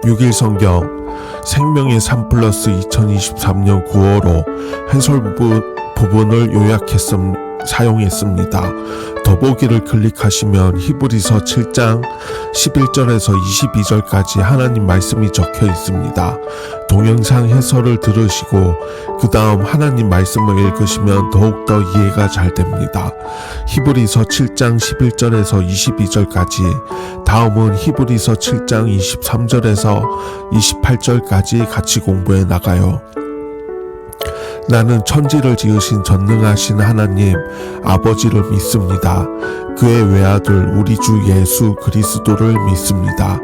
6일 성경 생명의 3플러스 2023년 9월호 해설 부분을 사용했습니다. 더보기를 클릭하시면 히브리서 7장 11절에서 22절까지 하나님 말씀이 적혀 있습니다. 동영상 해설을 들으시고 그 다음 하나님 말씀을 읽으시면 더욱더 이해가 잘 됩니다. 히브리서 7장 11절에서 22절까지, 다음은 히브리서 7장 23절에서 28절까지 같이 공부해 나가요. 나는 천지를 지으신 전능하신 하나님 아버지를 믿습니다. 그의 외아들 우리 주 예수 그리스도를 믿습니다.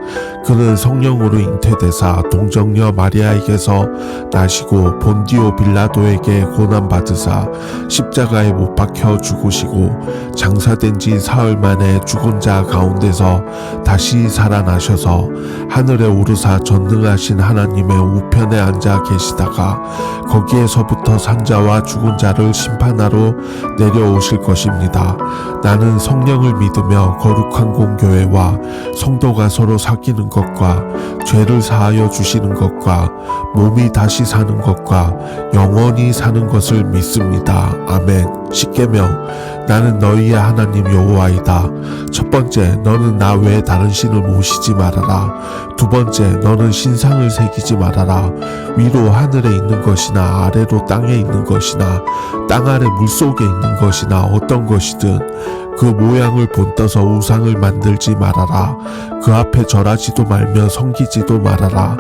그는 성령으로 잉태되사 동정녀 마리아에게서 나시고 본디오 빌라도에게 고난받으사 십자가에 못 박혀 죽으시고 장사된 지 사흘 만에 죽은 자 가운데서 다시 살아나셔서 하늘에 오르사 전능하신 하나님의 우편에 앉아 계시다가 거기에서부터 산자와 죽은 자를 심판하러 내려오실 것입니다. 나는 성령을 믿으며 거룩한 공교회와 성도가 서로 사귀는 것과 죄를 사하여 주시는 것과 몸이 다시 사는 것과 영원히 사는 것을 믿습니다. 아멘. 십계명. 나는 너희의 하나님 여호와이다. 첫 번째, 너는 나 외에 다른 신을 모시지 말아라. 두 번째, 너는 신상을 새기지 말아라. 위로 하늘에 있는 것이나 아래로 땅에 있는 것이나 땅 아래 물속에 있는 것이나 어떤 것이든 그 모양을 본떠서 우상을 만들지 말아라. 그 앞에 절하지도 말며 섬기지도 말아라.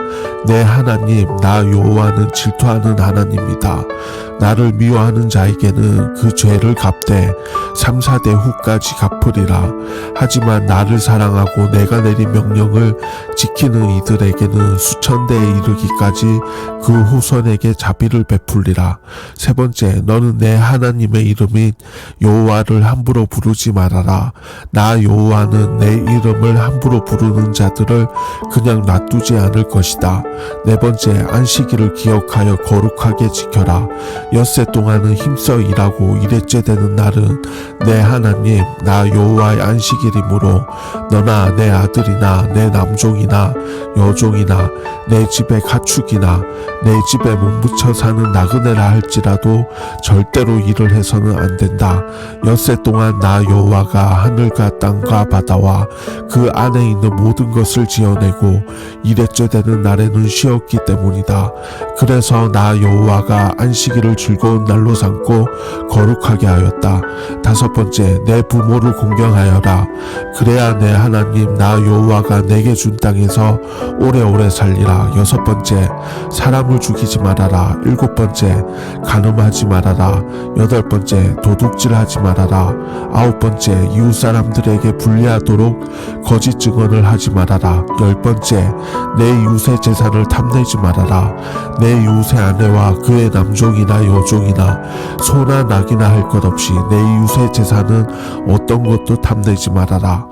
내 하나님 나 여호와는 질투하는 하나님이다. 나를 미워하는 자에게는 그 죄를 갚되 3, 4대 후까지 갚으리라. 하지만 나를 사랑하고 내가 내린 명령을 지키는 이들에게는 수천대에 이르기까지 그 후손에게 자비를 베풀리라. 세 번째, 너는 내 하나님의 이름인 여호와를 함부로 부르지 말아라. 나 여호와는 내 이름을 함부로 부르는 자들을 그냥 놔두지 않을 것이다. 네 번째, 안식일을 기억하여 거룩하게 지켜라. 엿새 동안은 힘써 일하고 일했째 되는 날은 내 하나님 나 여호와의 안식일이므로 너나 내 아들이나 내 남종이나 여종이나 내 집의 가축이나 내 집에 몸붙여 사는 나그네라 할지라도 절대로 일을 해서는 안 된다. 엿새 동안 나 여호와가 하늘과 땅과 바다와 그 안에 있는 모든 것을 지어내고 일했째 되는 날에는 쉬었기 때문이다. 그래서 나 여호와가 안식일을 즐거운 날로 삼고 거룩하게 하였다. 다섯 번째, 내 부모를 공경하여라. 그래야 내 하나님 나 여호와가 내게 준 땅에서 오래오래 살리라. 여섯 번째, 사람을 죽이지 말아라. 일곱 번째, 간음하지 말아라. 여덟 번째, 도둑질하지 말아라. 아홉 번째, 이웃 사람들에게 불리하도록 거짓 증언을 하지 말아라. 열 번째, 내 이웃의 재산을 탐내지 말아라. 내 이웃의 아내와 그의 남종이나 여종이나 소나 낙이나 할 것 없이 내 이웃의 재산은 어떤 것도 탐내지 말아라.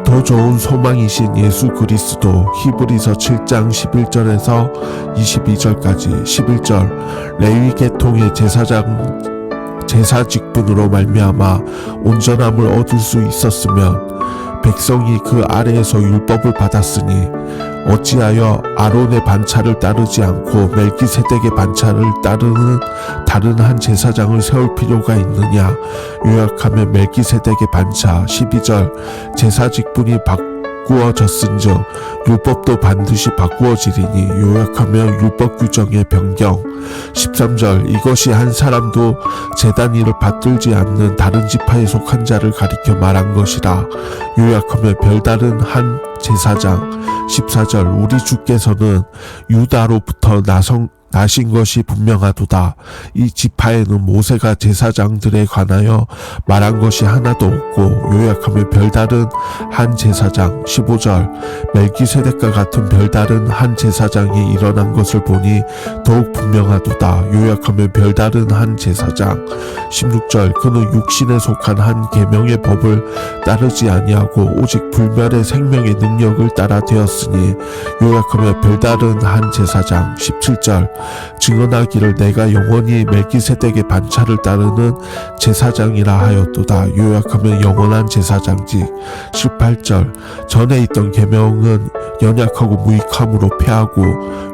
더 좋은 소망이신 예수 그리스도. 히브리서 7장 11절에서 22절까지. 11절, 레위 계통의 제사 직분으로 말미암아 온전함을 얻을 수 있었으면 백성이 그 아래에서 율법을 받았으니 어찌하여 아론의 반차를 따르지 않고 멜기세덱의 반차를 따르는 다른 한 제사장을 세울 필요가 있느냐. 요약하면 멜기세덱의 반차. 12절, 제사 직분이 바꾸어졌은즉 율법도 반드시 바꾸어지리니. 요약하면 율법 규정의 변경. 13절, 이것이 한 사람도 제단 일을 받들지 않는 다른 지파에 속한 자를 가리켜 말한 것이라. 요약하면 별다른 한 제사장. 14절, 우리 주께서는 유다로부터 나신 것이 분명하도다. 이 지파에는 모세가 제사장들에 관하여 말한 것이 하나도 없고. 요약하면 별다른 한 제사장. 15절, 멜기세덱과 같은 별다른 한 제사장이 일어난 것을 보니 더욱 분명하도다. 요약하면 별다른 한 제사장. 16절, 그는 육신에 속한 한 계명의 법을 따르지 아니하고 오직 불멸의 생명의 능력을 따라 되었으니. 요약하면 별다른 한 제사장. 17절, 증언하기를 내가 영원히 멜기세덱의 반차를 따르는 제사장이라 하였도다. 요약하면 영원한 제사장직. 18절 전에 있던 계명은 연약하고 무익함으로 폐하고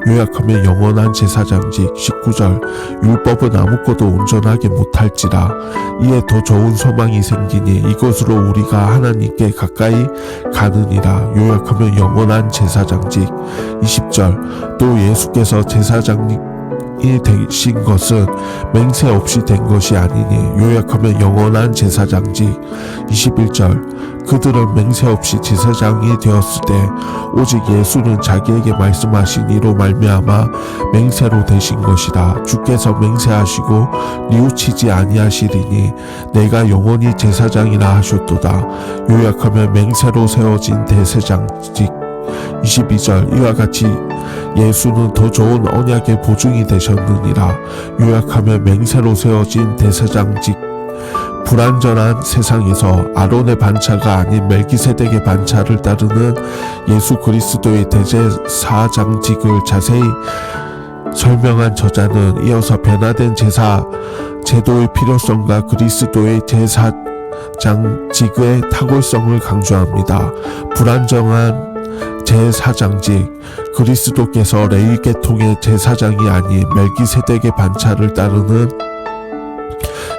요약하면 영원한 제사장직. 19절 율법은 아무것도 온전하게 못할지라 이에 더 좋은 소망이 생기니 이것으로 우리가 하나님께 가까이 가느니라. 요약하면 영원한 제사장직. 20절 또 예수께서 제사장이 되신 것은 맹세 없이 된 것이 아니니 요약하면 영원한 제사장직. 21절 그들은 맹세 없이 제사장이 되었을 때 오직 예수는 자기에게 말씀하신 이로 말미암아 맹세로 되신 것이라. 주께서 맹세하시고 뉘우치지 아니하시리니 내가 영원히 제사장이라 하셨도다. 요약하면 맹세로 세워진 대제사장직. 22절 이와 같이 예수는 더 좋은 언약의 보증이 되셨느니라. 요약하면 맹세로 세워진 대제사장직. 불완전한 세상에서 아론의 반차가 아닌 멜기세덱의 반차를 따르는 예수 그리스도의 대제사장직을 자세히 설명한 저자는 이어서 변화된 제사 제도의 필요성과 그리스도의 제사장직의 탁월성을 강조합니다. 불완전한 제사장직 그리스도께서 레위 계통의 제사장이 아닌 멜기세덱의 반차를 따르는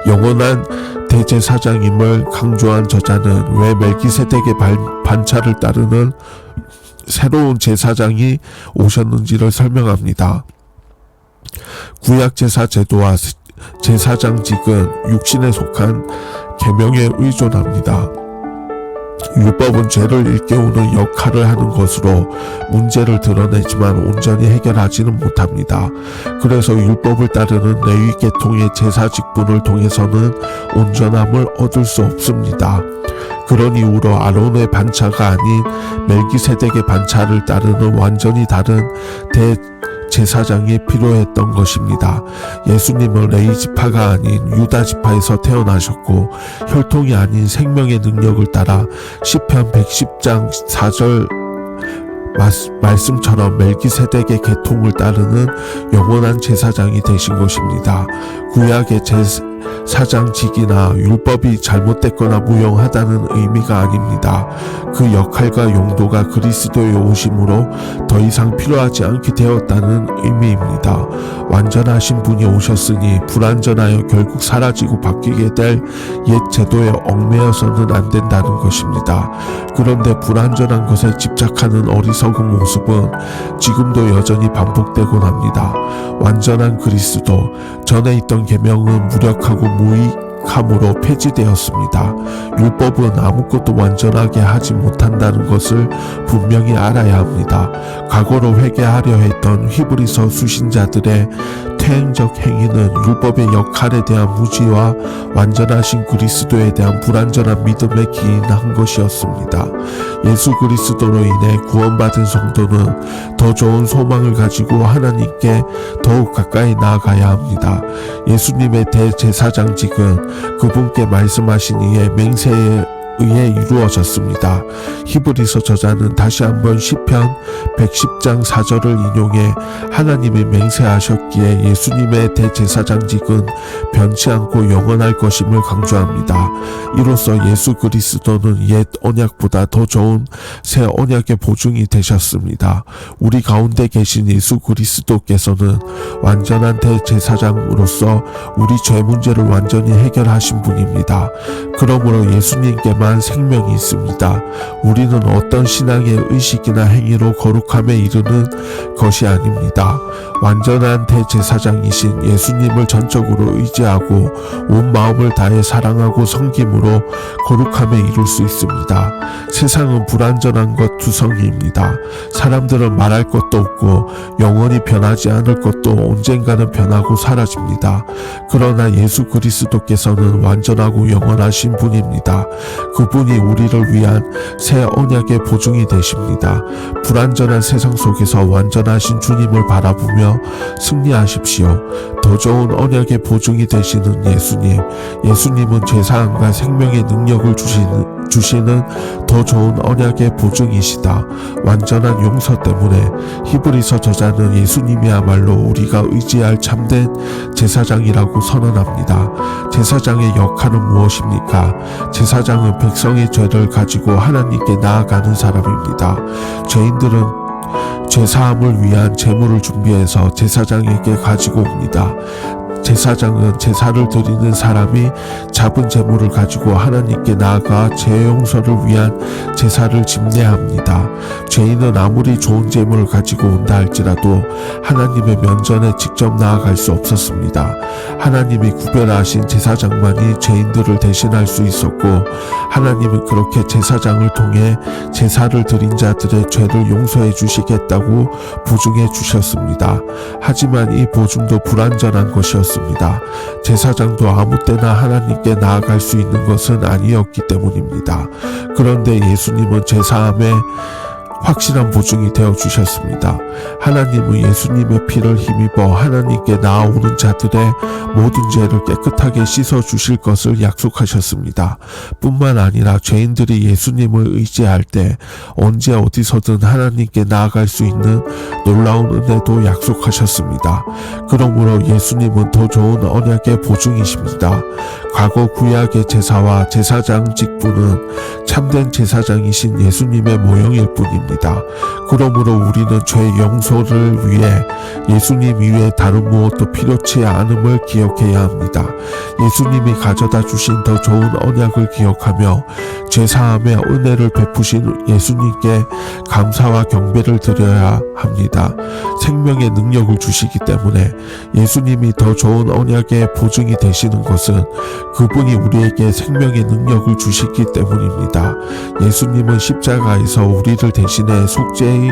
영원한 대제사장임을 강조한 저자는 왜 멜기세덱의 반차를 따르는 새로운 제사장이 오셨는지를 설명합니다. 구약 제사 제도와 제사장직은 육신에 속한 계명에 의존합니다. 율법은 죄를 일깨우는 역할을 하는 것으로 문제를 드러내지만 온전히 해결하지는 못합니다. 그래서 율법을 따르는 레위 계통의 제사 직분을 통해서는 온전함을 얻을 수 없습니다. 그런 이유로 아론의 반차가 아닌 멜기세덱의 반차를 따르는 완전히 다른 제사장이 필요했던 것입니다. 예수님은 레위 지파가 아닌 유다 지파에서 태어나셨고 혈통이 아닌 생명의 능력을 따라 시편 110장 4절 말씀처럼 멜기세덱의 계통을 따르는 영원한 제사장이 되신 것입니다. 구약의 제사장직이나 율법이 잘못됐거나 무용하다는 의미가 아닙니다. 그 역할과 용도가 그리스도의 오심으로 더 이상 필요하지 않게 되었다는 의미입니다. 완전하신 분이 오셨으니 불완전하여 결국 사라지고 바뀌게 될 옛 제도에 얽매여서는 안 된다는 것입니다. 그런데 불완전한 것에 집착하는 어리석은 모습은 지금도 여전히 반복되곤 합니다. 완전한 그리스도, 전에 있던 계명은 무력하고 무익함으로 폐지되었습니다. 율법은 아무것도 완전하게 하지 못한다는 것을 분명히 알아야 합니다. 과거로 회개하려 했던 히브리서 수신자들의 퇴행적 행위는 율법의 역할에 대한 무지와 완전하신 그리스도에 대한 불완전한 믿음에 기인한 것이었습니다. 예수 그리스도로 인해 구원받은 성도는 더 좋은 소망을 가지고 하나님께 더욱 가까이 나아가야 합니다. 예수님의 대제사장직은 그분께 말씀하신 이의 맹세에 의해 이루어졌습니다. 히브리서 저자는 다시 한번 시편 110장 4절을 인용해 하나님이 맹세하셨기에 예수님의 대제사장직은 변치 않고 영원할 것임을 강조합니다. 이로써 예수 그리스도는 옛 언약보다 더 좋은 새 언약의 보증이 되셨습니다. 우리 가운데 계신 예수 그리스도께서는 완전한 대제사장으로서 우리 죄 문제를 완전히 해결하신 분입니다. 그러므로 예수님께만 생명이 있습니다. 우리는 어떤 신앙의 의식이나 행위로 거룩함에 이르는 것이 아닙니다. 완전한 대제사장이신 예수님을 전적으로 의지하고 온 마음을 다해 사랑하고 섬김으로 거룩함에 이룰 수 있습니다. 세상은 불완전한 것 투성이입니다. 사람들은 말할 것도 없고 영원히 변하지 않을 것도 언젠가는 변하고 사라집니다. 그러나 예수 그리스도께서는 완전하고 영원하신 분입니다. 그분이 우리를 위한 새 언약의 보증이 되십니다. 불완전한 세상 속에서 완전하신 주님을 바라보며 승리하십시오. 더 좋은 언약의 보증이 되시는 예수님은 죄사함과 생명의 능력을 주시는 주시는 더 좋은 언약의 보증이시다. 완전한 용서 때문에 히브리서 저자는 예수님이야말로 우리가 의지할 참된 제사장이라고 선언합니다. 제사장의 역할은 무엇입니까? 제사장은 백성의 죄를 가지고 하나님께 나아가는 사람입니다. 죄인들은 죄사함을 위한 제물을 준비해서 제사장에게 가지고 옵니다. 제사장은 제사를 드리는 사람이 잡은 제물을 가지고 하나님께 나아가 죄 용서를 위한 제사를 집례합니다. 죄인은 아무리 좋은 제물을 가지고 온다 할지라도 하나님의 면전에 직접 나아갈 수 없었습니다. 하나님이 구별하신 제사장만이 죄인들을 대신할 수 있었고, 하나님은 그렇게 제사장을 통해 제사를 드린 자들의 죄를 용서해 주시겠다고 보증해 주셨습니다. 하지만 이 보증도 불완전한 것이었습니다. 제사장도 아무 때나 하나님께 나아갈 수 있는 것은 아니었기 때문입니다. 그런데 예수님은 제사함의 확실한 보증이 되어 주셨습니다. 하나님은 예수님의 피를 힘입어 하나님께 나아오는 자들의 모든 죄를 깨끗하게 씻어 주실 것을 약속하셨습니다. 뿐만 아니라 죄인들이 예수님을 의지할 때 언제 어디서든 하나님께 나아갈 수 있는 놀라운 은혜도 약속하셨습니다. 그러므로 예수님은 더 좋은 언약의 보증이십니다. 과거 구약의 제사와 제사장 직분은 참된 제사장이신 예수님의 모형일 뿐입니다. 그러므로 우리는 죄 용서를 위해 예수님 이외에 다른 무엇도 필요치 않음을 기억해야 합니다. 예수님이 가져다 주신 더 좋은 언약을 기억하며 죄사함의 은혜를 베푸신 예수님께 감사와 경배를 드려야 합니다. 생명의 능력을 주시기 때문에 예수님이 더 좋은 언약의 보증이 되시는 것은 그분이 우리에게 생명의 능력을 주시기 때문입니다. 예수님은 십자가에서 우리를 대신해 속죄의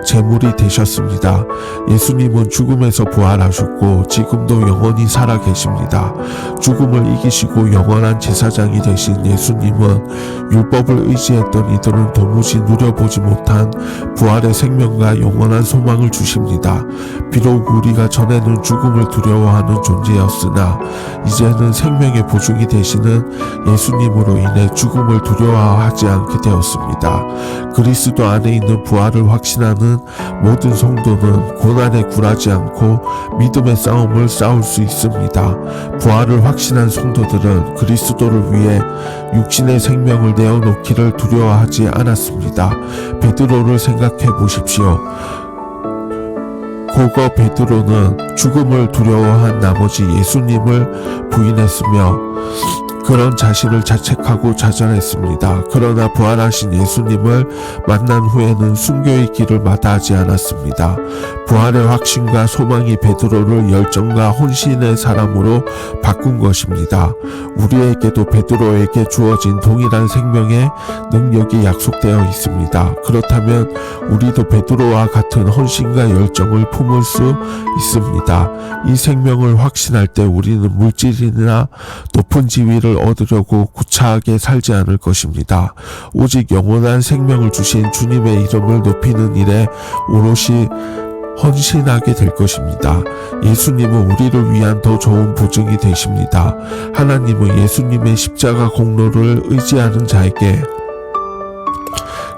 제물이 되셨습니다. 예수님은 죽음에서 부활하셨고 지금도 영원히 살아 계십니다. 죽음을 이기시고 영원한 제사장이 되신 예수님은 율법을 의지했던 이들은 도무지 누려보지 못한 부활의 생명과 영원한 소망을 주십니다. 비록 우리가 전에는 죽음을 두려워하는 존재였으나 이제는 생명의 보증이 되시는 예수님으로 인해 죽음을 두려워하지 않게 되었습니다. 그리스도 안에 있는 부활을 확신하는 모든 성도는 고난에 굴하지 않고 믿음의 싸움을 싸울 수 있습니다. 부활을 확신한 성도들은 그리스도를 위해 육신의 생명을 내어놓기를 두려워하지 않았습니다. 베드로를 생각해 보십시오. 고거 베드로는 죽음을 두려워한 나머지 예수님을 부인했으며 그런 자신을 자책하고 좌절했습니다. 그러나 부활하신 예수님을 만난 후에는 순교의 길을 마다하지 않았습니다. 부활의 확신과 소망이 베드로를 열정과 혼신의 사람으로 바꾼 것입니다. 우리에게도 베드로에게 주어진 동일한 생명의 능력이 약속되어 있습니다. 그렇다면 우리도 베드로와 같은 헌신과 열정을 품을 수 있습니다. 이 생명을 확신할 때 우리는 물질이나 높은 지위를 얻으려고 구차하게 살지 않을 것입니다. 오직 영원한 생명을 주신 주님의 이름을 높이는 일에 오롯이 헌신하게 될 것입니다. 예수님은 우리를 위한 더 좋은 보증이 되십니다. 하나님은 예수님의 십자가 공로를 의지하는 자에게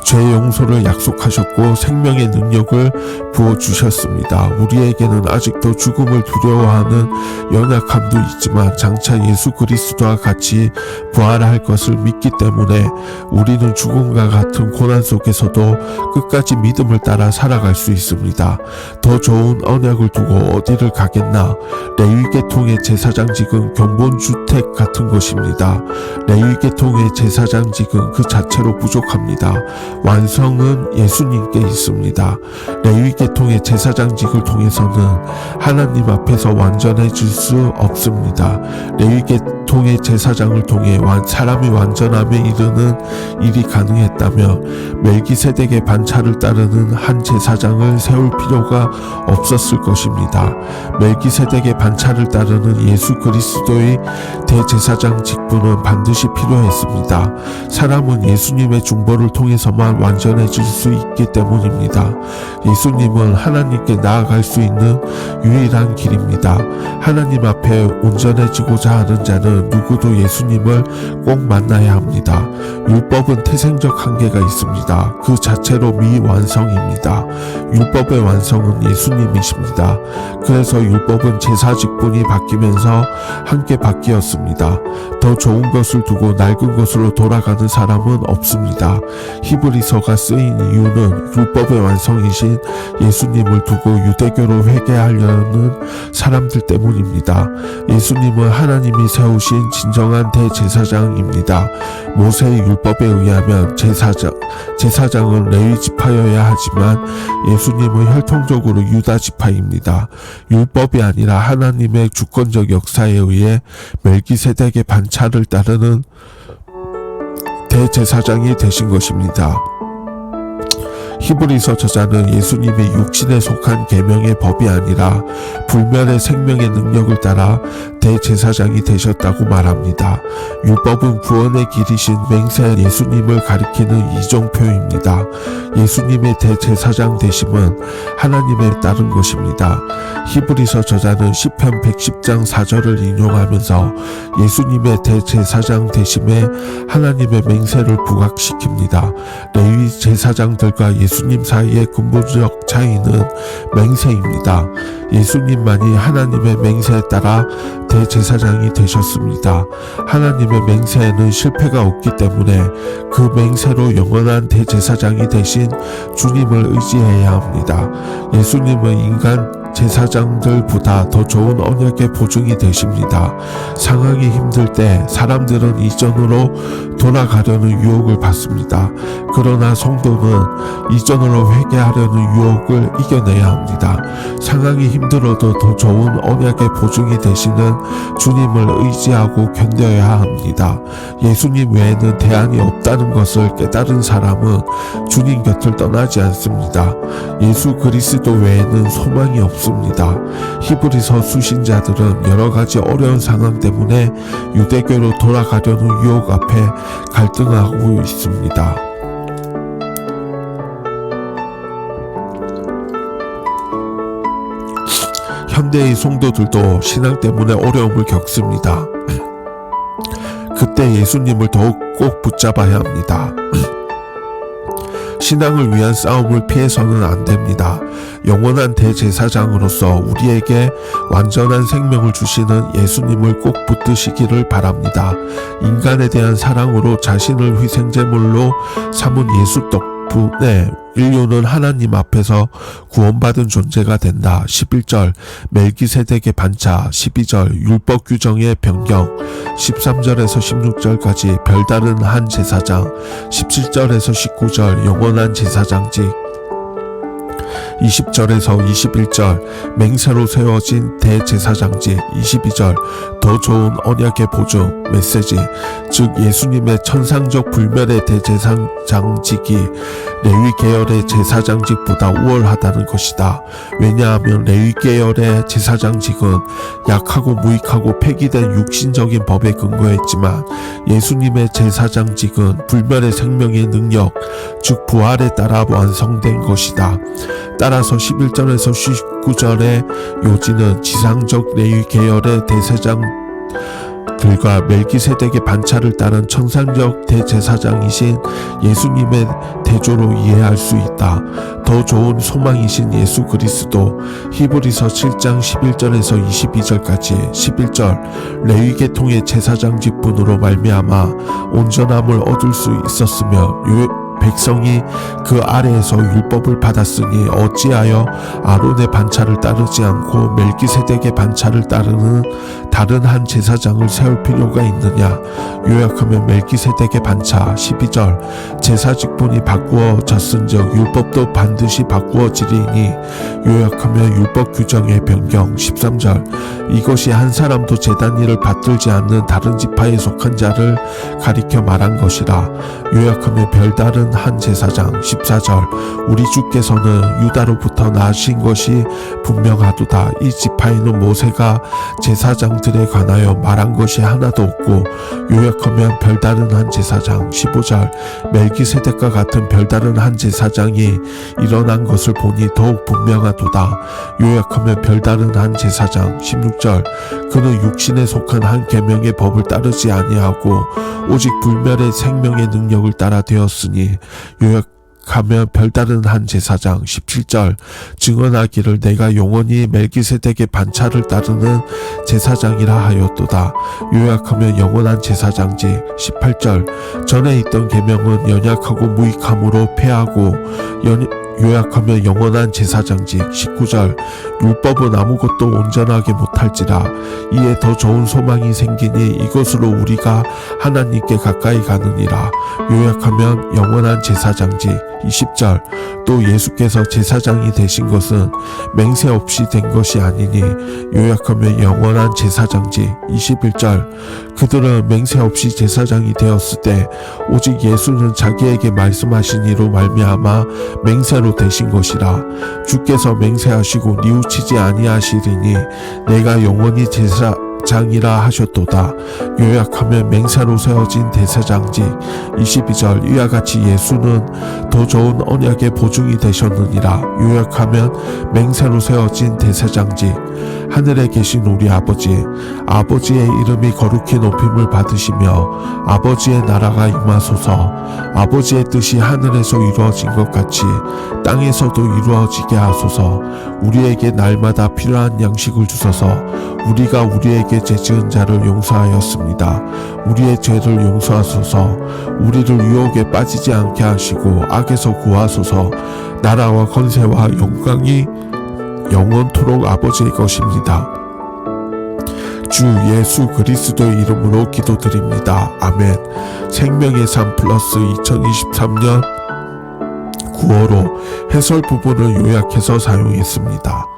죄 용서를 약속하셨고 생명의 능력을 부어주셨습니다. 우리에게는 아직도 죽음을 두려워하는 연약함도 있지만 장차 예수 그리스도와 같이 부활할 것을 믿기 때문에 우리는 죽음과 같은 고난 속에서도 끝까지 믿음을 따라 살아갈 수 있습니다. 더 좋은 언약을 두고 어디를 가겠나? 레위계통의 제사장직은 견본주택 같은 것입니다. 레위계통의 제사장직은 그 자체로 부족합니다. 완성은 예수님께 있습니다. 레위계통의 제사장직을 통해서는 하나님 앞에서 완전해질 수 없습니다. 레위계통의 제사장을 통해 사람이 완전함에 이르는 일이 가능했다면 멜기세덱의 반차를 따르는 한 제사장을 세울 필요가 없었을 것입니다. 멜기세덱의 반차를 따르는 예수 그리스도의 대제사장 직분은 반드시 필요했습니다. 사람은 예수님의 중보를 통해서만 통해서만 완전해질 수 있기 때문입니다. 예수님은 하나님께 나아갈 수 있는 유일한 길입니다. 하나님 앞에 온전해지고자 하는 자는 누구도 예수님을 꼭 만나야 합니다. 율법은 태생적 한계가 있습니다. 그 자체로 미완성입니다. 율법의 완성은 예수님이십니다. 그래서 율법은 제사 직분이 바뀌면서 함께 바뀌었습니다. 더 좋은 것을 두고 낡은 것으로 돌아가는 사람은 없습니다. 히브리서가 쓰인 이유는 율법의 완성이신 예수님을 두고 유대교로 회개하려는 사람들 때문입니다. 예수님은 하나님이 세우신 진정한 대제사장입니다. 모세의 율법에 의하면 제사장은 레위 지파여야 하지만 예수님은 혈통적으로 유다 지파입니다. 율법이 아니라 하나님의 주권적 역사에 의해 멜기세덱의 반차를 따르는 대제사장이 되신 것입니다. 히브리서 저자는 예수님이 육신에 속한 계명의 법이 아니라 불멸의 생명의 능력을 따라 대제사장이 되셨다고 말합니다. 율법은 구원의 길이신 맹세 예수님을 가리키는 이정표입니다. 예수님의 대제사장 되심은 하나님에 따른 것입니다. 히브리서 저자는 시편 110장 4절을 인용하면서 예수님의 대제사장 되심에 하나님의 맹세를 부각시킵니다. 레위 제사장들과 예수님 사이의 근본적 차이는 맹세입니다. 예수님만이 하나님의 맹세에 따라 대제사장이 되셨습니다. 하나님의 맹세에는 실패가 없기 때문에 그 맹세로 영원한 대제사장이 되신 주님을 의지해야 합니다. 예수님은 인간 제사장들보다 더 좋은 언약의 보증이 되십니다. 상황이 힘들 때 사람들은 이전으로 돌아가려는 유혹을 받습니다. 그러나 성도는 이전으로 회개하려는 유혹을 이겨내야 합니다. 상황이 힘들어도 더 좋은 언약의 보증이 되시는 주님을 의지하고 견뎌야 합니다. 예수님 외에는 대안이 없다는 것을 깨달은 사람은 주님 곁을 떠나지 않습니다. 예수 그리스도 외에는 소망이 없습니다. 히브리서 수신자들은 여러 가지 어려운 상황 때문에 유대교로 돌아가려는 유혹 앞에 갈등하고 있습니다. 현대의 성도들도 신앙 때문에 어려움을 겪습니다. 그때 예수님을 더욱 꼭 붙잡아야 합니다. 신앙을 위한 싸움을 피해서는 안 됩니다. 영원한 대제사장으로서 우리에게 완전한 생명을 주시는 예수님을 꼭 붙드시기를 바랍니다. 인간에 대한 사랑으로 자신을 희생제물로 삼은 예수 덕분에 인류는 하나님 앞에서 구원받은 존재가 된다. 11절 멜기세덱의 반차, 12절 율법 규정의 변경, 13절에서 16절까지 별다른 한 제사장, 17절에서 19절 영원한 제사장직, 20절에서 21절 맹세로 세워진 대제사장직, 22절 더 좋은 언약의 보증 메시지, 즉 예수님의 천상적 불멸의 대제사장직이 레위 계열의 제사장직보다 우월하다는 것이다. 왜냐하면 레위 계열의 제사장직은 약하고 무익하고 폐기된 육신적인 법에 근거했지만 예수님의 제사장직은 불멸의 생명의 능력, 즉 부활에 따라 완성된 것이다. 따라서 11절에서 19절의 요지는 지상적 레위 계열의 대제사장들과 멜기세덱의 반차를 따른 천상적 대제사장이신 예수님의 대조로 이해할 수 있다. 더 좋은 소망이신 예수 그리스도, 히브리서 7장 11절에서 22절까지 11절 레위 계통의 제사장직분으로 말미암아 온전함을 얻을 수 있었으며 백성이 그 아래에서 율법을 받았으니 어찌하여 아론의 반차를 따르지 않고 멜기세덱의 반차를 따르는 다른 한 제사장을 세울 필요가 있느냐. 요약하면 멜기세덱의 반차 12절 제사 직분이 바꾸어졌은즉 율법도 반드시 바꾸어지리니. 요약하면 율법 규정의 변경 13절 이것이 한 사람도 제단 일을 받들지 않는 다른 지파에 속한 자를 가리켜 말한 것이라. 요약하면 별다른 별다른 한 제사장. 14절 우리 주께서는 유다로부터 나신 것이 분명하도다. 이 지파에는 모세가 제사장들에 관하여 말한 것이 하나도 없고 요약하면 별다른 한 제사장. 15절 멜기세덱과 같은 별다른 한 제사장이 일어난 것을 보니 더욱 분명하도다. 요약하면 별다른 한 제사장. 16절 그는 육신에 속한 한 계명의 법을 따르지 아니하고 오직 불멸의 생명의 능력을 따라 되었으니 요약하면 별다른 한 제사장. 17절 증언하기를 내가 영원히 멜기세덱의 반차를 따르는 제사장이라 하였도다. 요약하면 영원한 제사장직. 18절 전에 있던 계명은 연약하고 무익함으로 폐하고 요약하면 영원한 제사장직. 19절 율법은 아무것도 온전하게 못할지라 이에 더 좋은 소망이 생기니 이것으로 우리가 하나님께 가까이 가느니라. 요약하면 영원한 제사장직. 20절 또 예수께서 제사장이 되신 것은 맹세 없이 된 것이 아니니 요약하면 영원한 제사장직. 21절 그들은 맹세 없이 제사장이 되었을 때 오직 예수는 자기에게 말씀하신 이로 말미암아 맹세로 되신 것이라. 주께서 맹세하시고 뉘우치지 아니하시리니 내가 영원히 제사장이라 하셨도다. 요약하면 맹세로 세워진 대제사장직. 22절 이와 같이 예수는 더 좋은 언약의 보증이 되셨느니라. 요약하면 맹세로 세워진 대제사장직. 하늘에 계신 우리 아버지의 이름이 거룩히 높임을 받으시며 아버지의 나라가 임하소서. 아버지의 뜻이 하늘에서 이루어진 것 같이 땅에서도 이루어지게 하소서. 우리에게 날마다 필요한 양식을 주소서. 우리가 우리에게 죄 지은 자를 용서하였습니다. 우리의 죄를 용서하소서. 우리를 유혹에 빠지지 않게 하시고 악에서 구하소서. 나라와 권세와 영광이 영원토록 아버지의 것입니다. 주 예수 그리스도의 이름으로 기도드립니다. 아멘. 생명의 삶 플러스 2023년 9월호 해설 부분을 요약해서 사용했습니다.